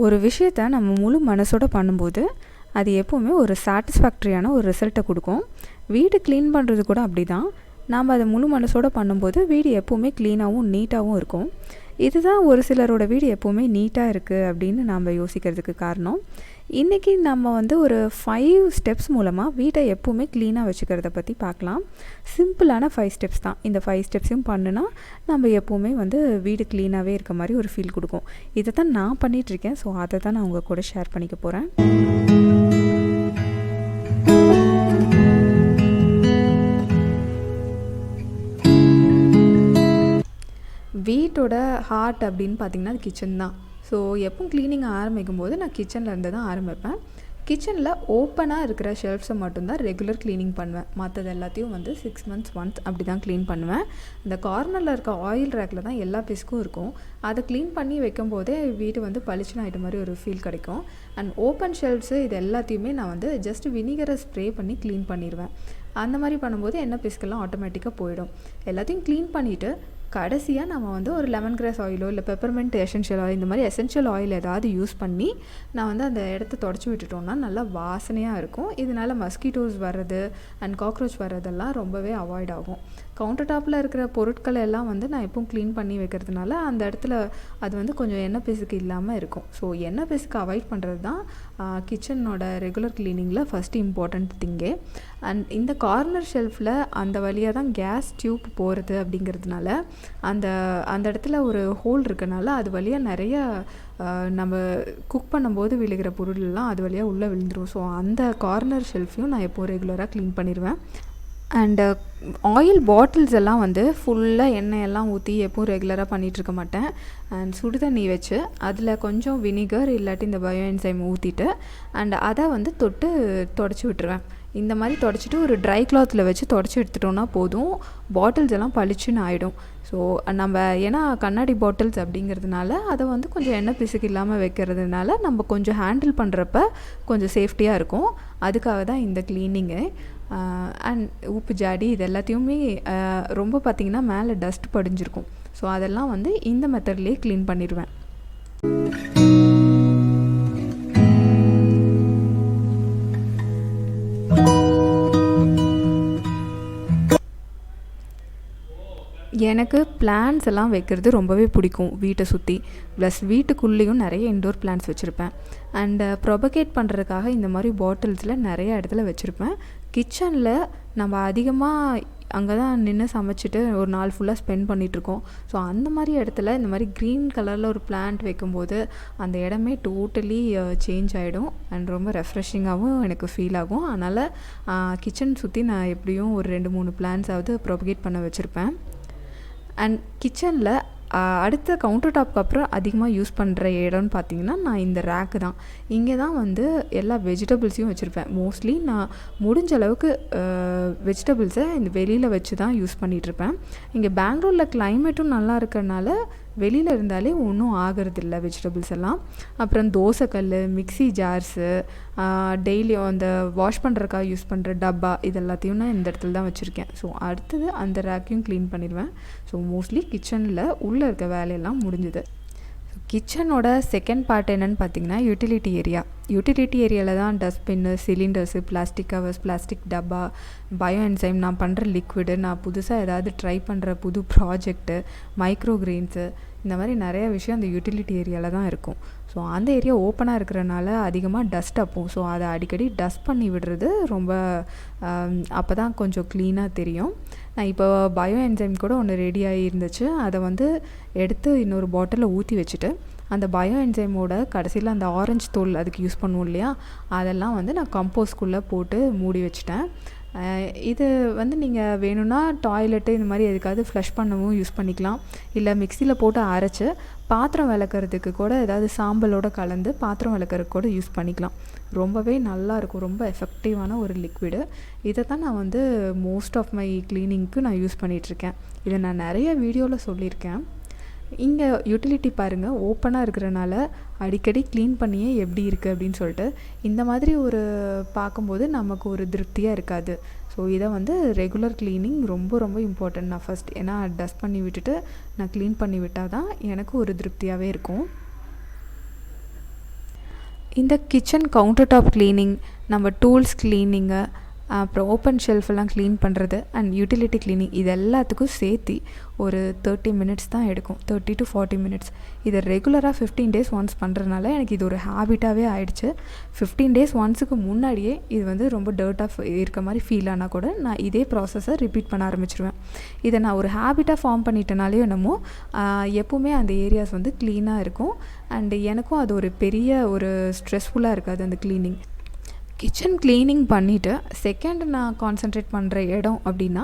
ஒரு விஷயத்தை நம்ம முழு மனசோட பண்ணும்போது அது எப்போவுமே ஒரு சாட்டிஸ்ஃபேக்டரியான ஒரு ரிசல்ட்டை கொடுக்கும். வீடு க்ளீன் பண்ணுறது கூட அப்படி தான். நாம் அதை முழு மனசோட பண்ணும்போது வீடு எப்போவுமே க்ளீனாகவும் நீட்டாகவும் இருக்கும். இதுதான் ஒரு சிலரோட வீடு எப்போவுமே நீட்டாக இருக்குது அப்படின்னு நாம் யோசிக்கிறதுக்கு காரணம். இன்றைக்கி நம்ம ஒரு 5 ஸ்டெப்ஸ் மூலமாக வீட்டை எப்போவுமே க்ளீனாக வச்சுக்கிறத பற்றி பார்க்கலாம். சிம்பிளான 5 ஸ்டெப்ஸ் தான். இந்த 5 ஸ்டெப்ஸையும் பண்ணுனா நம்ம எப்போவுமே வீடு க்ளீனாகவே இருக்க மாதிரி ஒரு ஃபீல் கொடுக்கும். இதை தான் நான் பண்ணிகிட்ருக்கேன். ஸோ அதை தான் நான் உங்கள் கூட ஷேர் பண்ணிக்க போகிறேன். வீட்டோட ஹார்ட் அப்படின்னு பார்த்திங்கன்னா அது கிச்சன் தான். ஸோ எப்பவும் க்ளீனிங் ஆரம்பிக்கும் போது நான் கிச்சனில் இருந்து தான் ஆரம்பிப்பேன். கிச்சனில் ஓப்பனாக இருக்கிற ஷெல்ஃப்ஸை மட்டும்தான் ரெகுலர் க்ளீனிங் பண்ணுவேன். மற்றது எல்லாத்தையும் 6 months ஒன்ஸ் அப்படி தான் க்ளீன் பண்ணுவேன். இந்த கார்னரில் இருக்க ஆயில் ரேக்கில் தான் எல்லா பிஸ்க்கும் இருக்கும். அதை க்ளீன் பண்ணி வைக்கும் போதே வீடு பளிச்சுன்னு ஆகிட்ட மாதிரி ஒரு ஃபீல் கிடைக்கும். அண்ட் ஓப்பன் ஷெல்ஃப்ஸு இது எல்லாத்தையுமே நான் ஜஸ்ட் வினிகரை ஸ்ப்ரே பண்ணி க்ளீன் பண்ணிடுவேன். அந்த மாதிரி பண்ணும்போது என்ன பிஸ்கெல்லாம் ஆட்டோமேட்டிக்காக போயிடும். எல்லாத்தையும் க்ளீன் பண்ணிவிட்டு கடைசியாக நம்ம ஒரு லெமன் கிராஸ் ஆயிலோ இல்லை பெப்பர்மெண்ட் எசென்ஷியல் ஆயில் இந்த மாதிரி எசென்ஷியல் ஆயில் ஏதாவது யூஸ் பண்ணி நான் அந்த இடத்த தொடச்சி விட்டுட்டோம்னா நல்லா வாசனையாக இருக்கும். இதனால் மஸ்கிட்டோஸ் வர்றது அண்ட் காக்ரோச் வர்றதெல்லாம் ரொம்பவே அவாய்ட் ஆகும். கவுண்டர் டாப்பில் இருக்கிற பொருட்களை எல்லாம் நான் எப்பவும் க்ளீன் பண்ணி வைக்கிறதுனால அந்த இடத்துல அது கொஞ்சம் எண்ணெய் பிசுக்கு இல்லாமல் இருக்கும். ஸோ எண்ணெய் பிசுக்கு அவாய்ட் பண்ணுறது தான் கிச்சனோட ரெகுலர் க்ளீனிங்கில் ஃபஸ்ட்டு இம்பார்ட்டண்ட் திங்கே. அண்ட் இந்த கார்னர் ஷெல்ஃபில் அந்த வழியாக தான் கேஸ் டியூப் போகிறது அப்படிங்கிறதுனால அந்த இடத்துல ஒரு ஹோல் இருக்கனால அது வழியாக நிறைய நம்ம குக் பண்ணும்போது விழுகிற பொருளெல்லாம் அது வழியாக உள்ளே விழுந்துடும். ஸோ அந்த கார்னர் ஷெல்ஃபையும் நான் எப்போது ரெகுலராக க்ளீன் பண்ணிடுவேன். அண்டு ஆயில் பாட்டில்ஸ் எல்லாம் ஃபுல்லாக எண்ணெயெல்லாம் ஊற்றி எப்பவும் ரெகுலராக பண்ணிகிட்ருக்க மாட்டேன். அண்ட் சுடு தண்ணி வச்சு அதில் கொஞ்சம் வினிகர் இல்லாட்டி இந்த பயோ என்சைம் ஊற்றிட்டு அண்ட் அதை தொட்டு தொடச்சி விட்டுருவேன். இந்த மாதிரி தொடச்சிட்டு ஒரு ட்ரை கிளாத்தில் வச்சு தொடச்சி எடுத்துட்டோன்னா போதும், பாட்டில்ஸ் எல்லாம் பளிச்சுன்னு ஆகிடும். ஸோ நம்ம ஏன்னா கண்ணாடி பாட்டில்ஸ் அப்படிங்கிறதுனால அதை கொஞ்சம் எண்ணெய் பிசுக்கு இல்லாமல் வைக்கிறதுனால நம்ம கொஞ்சம் ஹேண்டில் பண்ணுறப்ப கொஞ்சம் சேஃப்டியாக இருக்கும். அதுக்காக தான் இந்த க்ளீனிங்கு. அண்ட் உப்பு ஜாடி இது எல்லாத்தையுமே ரொம்ப பார்த்திங்கன்னா மேலே டஸ்ட் படிஞ்சிருக்கும். ஸோ அதெல்லாம் இந்த மெத்தட்லேயே க்ளீன் பண்ணிடுவேன். எனக்கு பிளான்ஸ் எல்லாம் வைக்கிறது ரொம்பவே பிடிக்கும் வீட்டை சுற்றி. ப்ளஸ் வீட்டுக்குள்ளேயும் நிறைய இன்டோர் பிளான்ஸ் வச்சுருப்பேன். அண்டு ப்ரொபகேட் பண்ணுறதுக்காக இந்த மாதிரி பாட்டில்ஸில் நிறைய இடத்துல வச்சுருப்பேன். கிச்சனில் நம்ம அதிகமாக அங்கே தான் நின்று சமைச்சிட்டு ஒரு நாள் ஃபுல்லாக ஸ்பெண்ட் பண்ணிகிட்ருக்கோம். ஸோ அந்த மாதிரி இடத்துல இந்த மாதிரி க்ரீன் கலரில் ஒரு பிளான்ட் வைக்கும்போது அந்த இடமே டோட்டலி சேஞ்ச் ஆகிடும் அண்ட் ரொம்ப ரெஃப்ரெஷிங்காகவும் எனக்கு ஃபீல் ஆகும். அதனால் கிச்சன் சுற்றி நான் எப்படியும் ஒரு 2-3 பிளான்ஸாவது ப்ரொபகேட் பண்ண வச்சுருப்பேன். அண்ட் கிச்சனில் அடுத்த கவுண்டர் டாப்க்கு அப்புறம் அதிகமாக யூஸ் பண்ணுற இடம்னு பார்த்திங்கன்னா நான் இந்த ரேக்கு தான். இங்கே தான் எல்லா வெஜிடபிள்ஸையும் வச்சுருப்பேன். மோஸ்ட்லி நான் முடிஞ்ச அளவுக்கு வெஜிடபிள்ஸை இந்த வெளியில் வச்சு தான் யூஸ் பண்ணிகிட்ருப்பேன். இங்கே பெங்களூரில் கிளைமேட்டும் நல்லா இருக்கிறனால வெளியில் இருந்தாலே ஒன்றும் ஆகிறதில்ல வெஜிடபிள்ஸ் எல்லாம். அப்புறம் தோசைக்கல், மிக்ஸி ஜார்ஸு, டெய்லியும் அந்த வாஷ் பண்ணுறதுக்காக யூஸ் பண்ணுற டப்பா இது எல்லாத்தையும் நான் இந்த இடத்துல தான் வச்சுருக்கேன். ஸோ அடுத்தது அந்த ரேக்கையும் க்ளீன் பண்ணிடுவேன். ஸோ மோஸ்ட்லி கிச்சனில் உள்ளே இருக்க வேலையெல்லாம் முடிஞ்சுது. கிச்சனோட செகண்ட் பார்ட் என்னென்னு பார்த்திங்கன்னா யூட்டிலிட்டி ஏரியா. யூட்டிலிட்டி ஏரியாவில் தான் டஸ்ட்பின்னு, சிலிண்டர்ஸு, பிளாஸ்டிக் கவர்ஸ், பிளாஸ்டிக் டப்பா, பயோ என்சைம், நான் பண்ணுற லிக்விடு, நான் புதுசாக ஏதாவது ட்ரை பண்ணுற புது ப்ராஜெக்ட்டு, மைக்ரோக்ரீன்ஸு, இந்த மாதிரி நிறைய விஷயம் அந்த யூட்டிலிட்டி ஏரியாவில் தான் இருக்கும். ஸோ அந்த ஏரியா ஓப்பனாக இருக்கிறனால அதிகமாக டஸ்ட் அப்போம். ஸோ அதை அடிக்கடி டஸ்ட் பண்ணி விடுறது ரொம்ப அப்போ தான் கொஞ்சம் க்ளீனாக தெரியும். நான் இப்போ பயோ என்சைம் கூட ஒன்று ரெடியாகி இருந்துச்சு. அதை எடுத்து இன்னொரு பாட்டிலில் ஊற்றி வச்சுட்டு அந்த பயோ என்சைமோட கடைசியில் அந்த ஆரஞ்சு தோல் அதுக்கு யூஸ் பண்ணுவோம் இல்லையா, அதெல்லாம் நான் கம்போஸ்ட்குள்ளே போட்டு மூடி வச்சுட்டேன். இது நீங்கள் வேணும்னா டாய்லெட்டு இந்த மாதிரி எதுக்காவது ஃப்ளஷ் பண்ணவும் யூஸ் பண்ணிக்கலாம். இல்லை மிக்சியில் போட்டு அரைச்சி பாத்திரம் விளக்குறதுக்கு கூட ஏதாவது சாம்பலோடு கலந்து பாத்திரம் விளக்குறதுக்கு கூட யூஸ் பண்ணிக்கலாம். ரொம்பவே நல்லாயிருக்கும். ரொம்ப எஃபெக்டிவான ஒரு லிக்விடு. இதை தான் நான் மோஸ்ட் ஆஃப் மை க்ளீனிங்க்கு நான் யூஸ் பண்ணிகிட்ருக்கேன். இதை நான் நிறைய வீடியோவில் சொல்லியிருக்கேன். இங்கே யூட்டிலிட்டி பாருங்கள் ஓப்பனாக இருக்கிறனால அடிக்கடி க்ளீன் பண்ணியே எப்படி இருக்குது அப்படின்னு சொல்லிட்டு இந்த மாதிரி ஒரு பார்க்கும்போது நமக்கு ஒரு திருப்தியாக இருக்காது. ஸோ இதை ரெகுலர் க்ளீனிங் ரொம்ப ரொம்ப இம்பார்ட்டன்ட். நான் ஃபஸ்ட் ஏன்னா டஸ்ட் பண்ணி விட்டுட்டு நான் க்ளீன் பண்ணி விட்டால் தான் எனக்கு ஒரு திருப்தியாகவே இருக்கும். இந்த கிச்சன் கவுண்டர் டாப் க்ளீனிங், நம்ம டூல்ஸ் க்ளீனிங்கு, அப்புறம் ஓப்பன் ஷெல்ஃபெல்லாம் க்ளீன் பண்ணுறது அண்ட் யூட்டிலிட்டி க்ளீனிங், இது எல்லாத்துக்கும் சேர்த்து ஒரு 30 மினிட்ஸ் தான் எடுக்கும். 30 to 40 மினிட்ஸ். இதை ரெகுலராக 15 டேஸ் ஒன்ஸ் பண்ணுறதுனால எனக்கு இது ஒரு ஹேபிட்டாகவே ஆயிடுச்சு. 15 டேஸ் ஒன்ஸுக்கு முன்னாடியே இது வந்து ரொம்ப டர்ட்டாக இருக்க மாதிரி ஃபீல் ஆனால் கூட நான் இதே ப்ராசஸை ரிப்பீட் பண்ண ஆரம்பிச்சிருவேன். இதை நான் ஒரு ஹேபிட்டாக ஃபார்ம் பண்ணிட்டனாலே என்னமோ எப்போவுமே அந்த ஏரியாஸ் வந்து க்ளீனாக இருக்கும். அண்டு எனக்கும் அது ஒரு பெரிய ஒரு ஸ்ட்ரெஸ்ஃபுல்லாக இருக்காது அந்த க்ளீனிங். கிச்சன் க்ளீனிங் பண்ணிவிட்டு செகண்ட் நான் கான்சன்ட்ரேட் பண்ணுற இடம் அப்படின்னா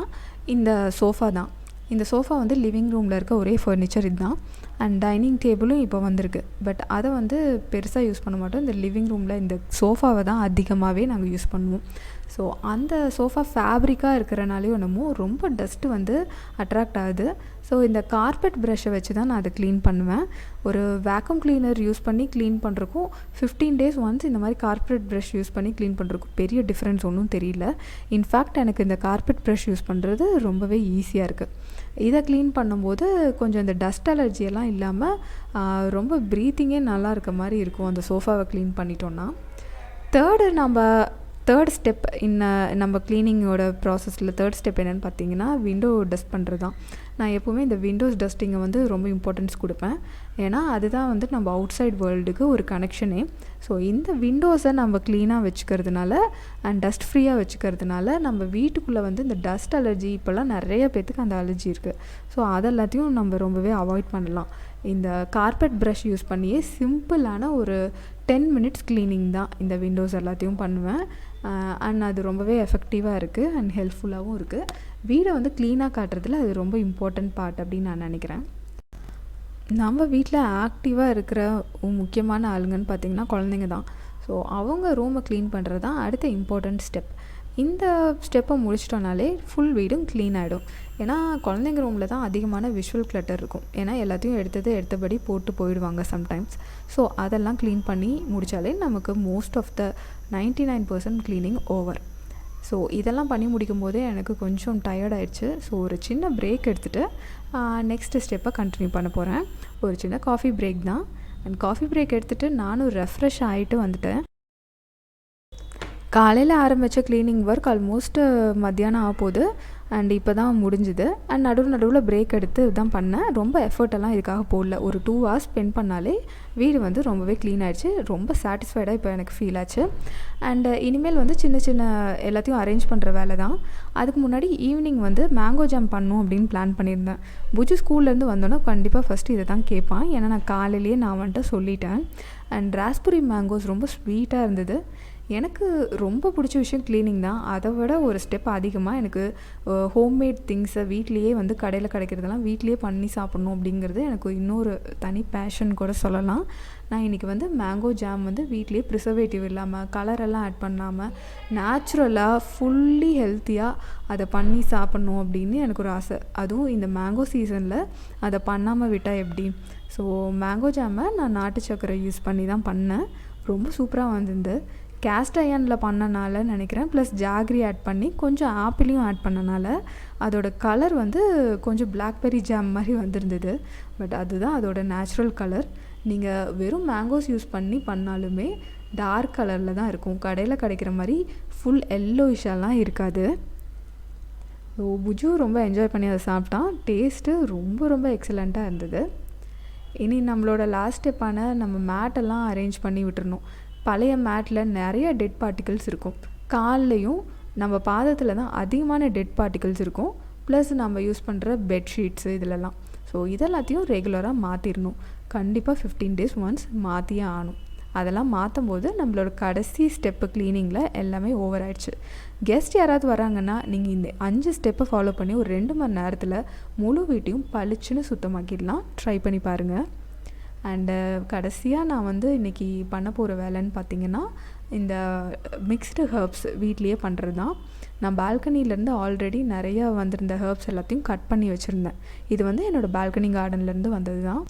இந்த சோஃபா தான். இந்த சோஃபா வந்து லிவிங் ரூமில் இருக்க ஒரே ஃபர்னிச்சர் இதுதான். அண்ட் டைனிங் டேபிளும் இப்போ வந்திருக்கு. பட் அதை வந்து பெருசாக யூஸ் பண்ண மாட்டோம். இந்த லிவிங் ரூமில் இந்த சோஃபாவை தான் அதிகமாகவே நாங்கள் யூஸ் பண்ணுவோம். ஸோ அந்த சோஃபா ஃபேப்ரிக்காக இருக்கிறனாலையும் என்னமோ ரொம்ப டஸ்ட்டு வந்து அட்ராக்ட் ஆகுது. ஸோ இந்த கார்பெட் ப்ரஷ்ஷை வச்சு தான் நான் அதை க்ளீன் பண்ணுவேன். ஒரு வேக்யூம் க்ளீனர் யூஸ் பண்ணி க்ளீன் பண்ணுறக்கும் 15 டேஸ் ஒன்ஸ் இந்த மாதிரி கார்பெட் ப்ரஷ் யூஸ் பண்ணி க்ளீன் பண்ணுறக்கும் பெரிய டிஃப்ரென்ஸ் ஒன்றும் தெரியல. இன்ஃபேக்ட் எனக்கு இந்த கார்பெட் ப்ரஷ் யூஸ் பண்ணுறது ரொம்பவே ஈஸியாக இருக்குது. இதை க்ளீன் பண்ணும்போது கொஞ்சம் இந்த டஸ்ட் அலர்ஜியெல்லாம் இல்லாமல் ரொம்ப ப்ரீத்திங்கே நல்லா இருக்க மாதிரி இருக்கும் அந்த சோஃபாவை க்ளீன் பண்ணிட்டோன்னா. தேர்ட் ஸ்டெப் நம்ம க்ளீனிங்கோட ப்ராசஸில் தேர்ட் ஸ்டெப் என்னென்னு பார்த்தீங்கன்னா விண்டோ டஸ்ட் பண்ணுறது தான். நான் எப்போவுமே இந்த விண்டோஸ் டஸ்ட்டிங்கை வந்து ரொம்ப இம்பார்ட்டன்ஸ் கொடுப்பேன். ஏன்னா அதுதான் வந்து நம்ம அவுட் சைட் வேர்ல்டுக்கு ஒரு கனெக்ஷனே. ஸோ இந்த விண்டோஸை நம்ம க்ளீனாக வச்சுக்கிறதுனால அண்ட் டஸ்ட் ஃப்ரீயாக வச்சுக்கிறதுனால நம்ம வீட்டுக்குள்ளே வந்து இந்த டஸ்ட் அலர்ஜி இப்போல்லாம் நிறைய பேர்த்துக்கு அந்த அலர்ஜி இருக்குது. ஸோ அதெல்லாத்தையும் நம்ம ரொம்பவே அவாய்ட் பண்ணலாம். இந்த கார்பெட் ப்ரஷ் யூஸ் பண்ணியே சிம்பிளான ஒரு 10 மினிட்ஸ் க்ளீனிங் தான் இந்த விண்டோஸ் எல்லாத்தையும் பண்ணுவேன். அண்ட் அது ரொம்பவே எஃபெக்டிவாக இருக்குது அண்ட் ஹெல்ப்ஃபுல்லாகவும் இருக்குது. வீடை வந்து க்ளீனாக காட்டுறதுல அது ரொம்ப இம்பார்ட்டண்ட் பார்ட் அப்படின்னு நான் நினைக்கிறேன். நம்ம வீட்டில் ஆக்டிவாக இருக்கிற முக்கியமான ஆளுங்கன்னு பார்த்திங்கன்னா குழந்தைங்க தான். ஸோ அவங்க ரூமை க்ளீன் பண்ணுறது தான் அடுத்த இம்பார்ட்டண்ட் ஸ்டெப். இந்த ஸ்டெப்பை முடிச்சிட்டோனாலே ஃபுல் வீடும் க்ளீன் ஆகிடும். ஏன்னா குழந்தைங்க ரூமில் தான் அதிகமான விஷுவல் கிளட்டர் இருக்கும். ஏன்னா எல்லாத்தையும் எடுத்தபடி போட்டு போயிடுவாங்க சம்டைம்ஸ். ஸோ அதெல்லாம் க்ளீன் பண்ணி முடித்தாலே நமக்கு most of the 99% cleaning over. So இதெல்லாம் பண்ணி முடிக்கும் போதே எனக்கு கொஞ்சம் டயர்ட் ஆயிடுச்சு. ஸோ ஒரு சின்ன பிரேக் எடுத்துகிட்டு நெக்ஸ்ட்டு ஸ்டெப்பை கண்டினியூ பண்ண போகிறேன். ஒரு சின்ன காஃபி பிரேக் தான். அண்ட் காஃபி பிரேக் எடுத்துகிட்டு நானும் ரெஃப்ரெஷ் ஆகிட்டு வந்துட்டேன். காலையில் ஆரம்பித்த க்ளீனிங் ஒர்க் ஆல்மோஸ்ட்டு மத்தியானம் ஆகப்போகுது. அண்ட் இப்போ தான் முடிஞ்சுது. அண்ட் நடுவில் பிரேக் எடுத்து தான் பண்ணேன். ரொம்ப எஃபர்ட்டெல்லாம் இதுக்காக போடல. ஒரு 2 hours ஸ்பெண்ட் பண்ணாலே வீடு வந்து ரொம்பவே க்ளீன் ஆகிடுச்சு. ரொம்ப சாட்டிஸ்ஃபைடாக இப்போ எனக்கு ஃபீல் ஆச்சு. அண்டு இனிமேல் வந்து சின்ன எல்லாத்தையும் அரேஞ்ச் பண்ணுற வேலை தான். அதுக்கு முன்னாடி ஈவினிங் வந்து MangoJam பண்ணணும் அப்படின்னு பிளான் பண்ணியிருந்தேன். புஜு ஸ்கூல்லேருந்து வந்தோன்னா கண்டிப்பாக ஃபஸ்ட்டு இதை தான் கேட்பான். ஏன்னா நான் காலையிலேயே நான் வந்துட்டு சொல்லிட்டேன். அண்ட் ராஸ்பெரி மேங்கோஸ் ரொம்ப ஸ்வீட்டாக இருந்தது. எனக்கு ரொம்ப பிடிச்ச விஷயம் க்ளீனிங் தான். அதை விட ஒரு ஸ்டெப் அதிகமாக எனக்கு ஹோம்மேட் திங்ஸை வீட்லேயே வந்து கடையில் கிடைக்கிறதெல்லாம் வீட்லேயே பண்ணி சாப்பிட்ணும் அப்படிங்கிறது எனக்கு இன்னொரு தனி பேஷன் கூட சொல்லலாம். நான் இன்றைக்கி வந்து MangoJam வந்து வீட்லேயே ப்ரிசர்வேட்டிவ் இல்லாமல் கலரெல்லாம் ஆட் பண்ணாமல் நேச்சுரலாக ஃபுல்லி ஹெல்த்தியாக அதை பண்ணி சாப்பிட்ணும் அப்படின்னு எனக்கு ஒரு ஆசை. அதுவும் இந்த மேங்கோ சீசனில் அதை பண்ணாமல் விட்டால் எப்படி? ஸோ MangoJam-ஐ நான் நாட்டு சர்க்கரை யூஸ் பண்ணி தான் பண்ணேன். ரொம்ப சூப்பராக வந்திருந்து. கேஸ்ட் அயனில் பண்ணனால நினைக்கிறேன். ப்ளஸ் ஜாகரி ஆட் பண்ணி கொஞ்சம் ஆப்பிளையும் ஆட் பண்ணனால அதோட கலர் வந்து கொஞ்சம் பிளாக்பெர்ரி ஜாம் மாதிரி வந்திருந்தது. பட் அதுதான் அதோட நேச்சுரல் கலர். நீங்கள் வெறும் மேங்கோஸ் யூஸ் பண்ணி பண்ணாலுமே டார்க் கலரில் தான் இருக்கும். கடையில் கிடைக்கிற மாதிரி ஃபுல் எல்லோயிஷாலாம் இருக்காது. ஸோ புஜு ரொம்ப என்ஜாய் பண்ணி அதை சாப்பிட்டான். டேஸ்ட்டு ரொம்ப எக்ஸலண்ட்டாக இருந்தது. இனி நம்மளோட லாஸ்ட் ஸ்டெப்பான நம்ம மேட்டெல்லாம் அரேஞ்ச் பண்ணி விட்டுறணும். பழைய மேட்டில் நிறைய டெட் பார்ட்டிகல்ஸ் இருக்கும். கால்லையும் நம்ம பாதத்தில் தான் அதிகமான டெட் பார்ட்டிகல்ஸ் இருக்கும். ப்ளஸ் நம்ம யூஸ் பண்ணுற பெட்ஷீட்ஸு இதிலெல்லாம். ஸோ இதெல்லாத்தையும் ரெகுலராக மாற்றிடணும். கண்டிப்பாக 15 days ஒன்ஸ் மாற்றியே ஆகணும். அதெல்லாம் மாற்றும் போது நம்மளோட கடைசி ஸ்டெப்பு க்ளீனிங்கில் எல்லாமே ஓவர் ஆயிடுச்சு. கெஸ்ட் யாராவது வராங்கன்னா நீங்கள் இந்த 5 ஸ்டெப்பை ஃபாலோ பண்ணி ஒரு 2 மணி நேரத்தில் முழு வீட்டையும் பளிச்சுன்னு சுத்தமாக்கிடலாம். ட்ரை பண்ணி பாருங்கள். அண்டு கடைசியாக நான் வந்து இன்றைக்கி பண்ண போகிற வேலைன்னு பார்த்திங்கன்னா இந்த மிக்ஸ்டு ஹெர்ப்ஸ் வீட்லேயே பண்ணுறது தான். நான் பால்கனிலேருந்து ஆல்ரெடி நிறையா வந்திருந்த ஹெர்ப்ஸ் எல்லாத்தையும் கட் பண்ணி வச்சுருந்தேன். இது வந்து என்னோடய பால்கனி கார்டன்லேருந்து வந்தது தான்.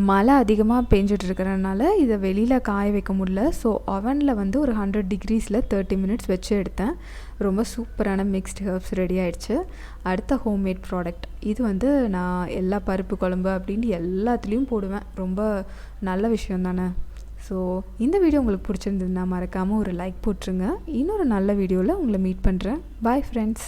மழை அதிகமாக பெஞ்சிட்டு இருக்கிறதுனால இதை வெளியில் காய வைக்க முடியல. ஸோ அவனில் வந்து ஒரு 100 degreesல 30 minutes வச்சு எடுத்தேன். ரொம்ப சூப்பரான மிக்ஸ்டு ஹெர்ப்ஸ் ரெடி ஆகிடுச்சு. அடுத்த ஹோம்மேட் ப்ராடக்ட் இது வந்து நான் எல்லா பருப்பு குழம்பு அப்படின்ட்டு எல்லாத்துலேயும் போடுவேன். ரொம்ப நல்ல விஷயம் தானே. ஸோ இந்த வீடியோ உங்களுக்கு பிடிச்சிருந்ததுன்னா மறக்காமல் ஒரு லைக் போட்டுருங்க. இன்னொரு நல்ல வீடியோவில் உங்களை மீட் பண்ணுறேன். Bye friends.